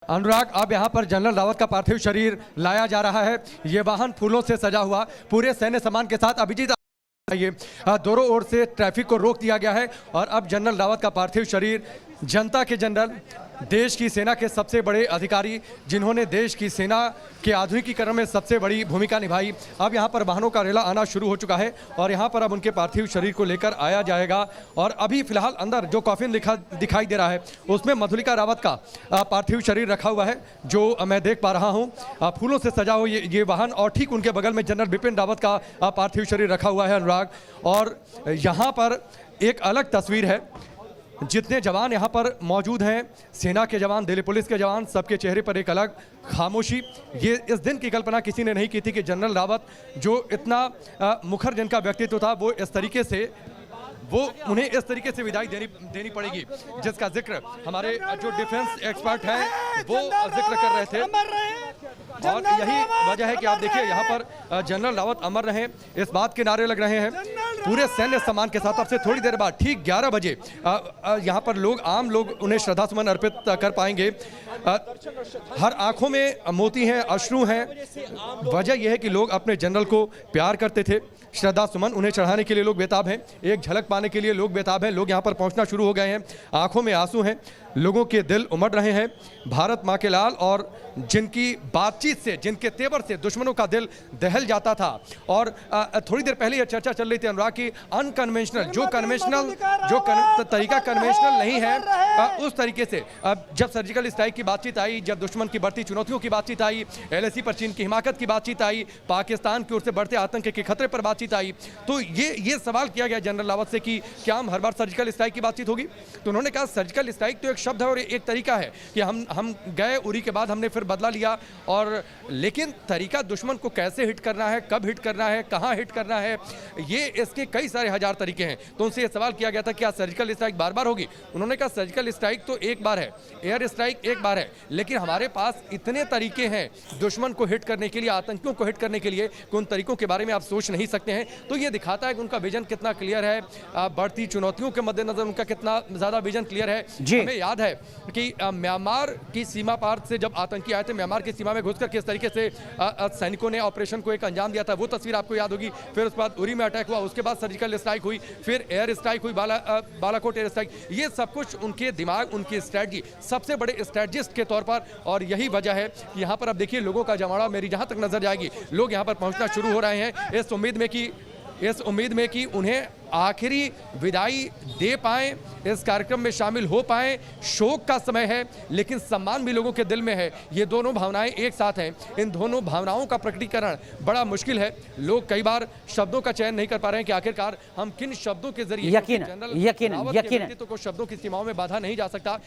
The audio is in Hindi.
अनुराग, अब यहाँ पर जनरल रावत का पार्थिव शरीर लाया जा रहा है। ये वाहन फूलों से सजा हुआ पूरे सैन्य सम्मान के साथ अभिजीत ये दोनों ओर से ट्रैफिक को रोक दिया गया है और अब जनरल रावत का पार्थिव शरीर जनता के जनरल, देश की सेना के सबसे बड़े अधिकारी जिन्होंने देश की सेना के आधुनिकीकरण में सबसे बड़ी भूमिका निभाई, अब यहाँ पर वाहनों का रेला आना शुरू हो चुका है और यहाँ पर अब उनके पार्थिव शरीर को लेकर आया जाएगा। और अभी फिलहाल अंदर जो कॉफिन दिखाई दे रहा है उसमें मधुलिका रावत का पार्थिव शरीर रखा हुआ है, जो मैं देख पा रहा हूँ। फूलों से सजा हो ये वाहन और ठीक उनके बगल में जनरल बिपिन रावत का पार्थिव शरीर रखा हुआ है अनुराग। और यहाँ पर एक अलग तस्वीर है, जितने जवान यहाँ पर मौजूद हैं, सेना के जवान, दिल्ली पुलिस के जवान, सबके चेहरे पर एक अलग खामोशी। ये इस दिन की कल्पना किसी ने नहीं की थी कि जनरल रावत जो इतना मुखर जिनका व्यक्तित्व था वो उन्हें इस तरीके से विदाई देनी पड़ेगी, जिसका जिक्र हमारे जो डिफेंस एक्सपर्ट हैं वो जिक्र कर रहे थे। और यही वजह है कि आप देखिए यहाँ पर जनरल रावत अमर रहे, इस बात के नारे लग रहे हैं पूरे सैन्य सम्मान के साथ। अब से थोड़ी देर बाद ठीक 11 बजे यहाँ पर आम लोग उन्हें श्रद्धासुमन अर्पित कर पाएंगे। हर आंखों में मोती हैं, अश्रु हैं। वजह यह है कि लोग अपने जनरल को प्यार करते थे, श्रद्धा सुमन उन्हें चढ़ाने के लिए लोग बेताब हैं, एक झलक पाने के लिए लोग बेताब हैं। लोग यहाँ पर पहुँचना शुरू हो गए हैं, आंखों में आंसू हैं, लोगों के दिल उमड़ रहे हैं। भारत माँ के लाल और जिनकी बातचीत से, जिनके तेवर से दुश्मनों का दिल दहल जाता था। और थोड़ी देर पहले यह चर्चा चल रही थी अनुराग की अनकन्वेंशनल जो तरीका कन्वेंशनल नहीं है, उस तरीके से जब सर्जिकल स्ट्राइक की बातचीत आई, जब दुश्मन की बढ़ती चुनौतियों की बातचीत आई, LAC पर चीन की हिमाकत की बातचीत आई, पाकिस्तान की ओर से बढ़ते आतंक के खतरे पर बातचीत आई, तो ये सवाल किया गया जनरल रावत से कि क्या हम हर बार सर्जिकल स्ट्राइक की बातचीत होगी? तो उन्होंने कहा सर्जिकल स्ट्राइक तो एक शब्द है और एक तरीका है कि हम गए उरी के बाद हमने फिर बदला लिया, और लेकिन तरीका दुश्मन को कैसे हिट करना है, कब हिट करना है, कहां हिट करना है, ये इसके कई सारे हजार तरीके हैं। तो उनसे यह सवाल किया गया था क्या सर्जिकल स्ट्राइक बार बार होगी? उन्होंने कहा सर्जिकल स्ट्राइक तो एक बार है, एयर स्ट्राइक एक बार है, लेकिन हमारे पास इतने तरीके हैं दुश्मन को हिट करने के लिए, आतंकियों को हिट करने के लिए, उन तरीकों के बारे में आप सोच नहीं सकते हैं। तो ये दिखाता है कि उनका विजन कितना क्लियर है, बढ़ती चुनौतियों के मद्देनजर उनका कितना ज्यादा विजन क्लियर है। हमें याद है कि म्यांमार की सीमा पार से जब आतंकी आए थे, म्यांमार की सीमा में घुसकर किस तरीके से सैनिकों ने ऑपरेशन को एक अंजाम दिया था, वो तस्वीर आपको याद होगी। फिर उसके बाद उरी में अटैक हुआ, उसके बाद सर्जिकल स्ट्राइक हुई, फिर एयर स्ट्राइक हुई, बालाकोट एयर स्ट्राइक। ये सब कुछ उनके दिमाग, उनकी स्ट्रैटेजी, सबसे बड़े स्ट्रैटेजिस्ट के तौर पर। और यही वजह है कि यहाँ पर अब देखिए लोगों का जमावड़ा मेरी जहाँ तक नजर जाएगी, लोग यहाँ पर पहुँचना शुरू हो रहे हैं इस उम्मीद में कि उन्हें आखिरी विदाई दे पाएं, इस कार्यक्रम में शामिल हो पाएं। शोक का समय है लेकिन सम्मान भी लोगों के दिल में है। ये दोनों भावनाएं एक साथ हैं, इन दोनों भावनाओं का प्रकटीकरण बड़ा मुश्किल है। लोग कई बार शब्दों का चयन नहीं कर पा रहे हैं कि आखिरकार हम किन शब्दों के जरिए यकीन को शब्दों की सीमाओं में बांधा नहीं जा सकता,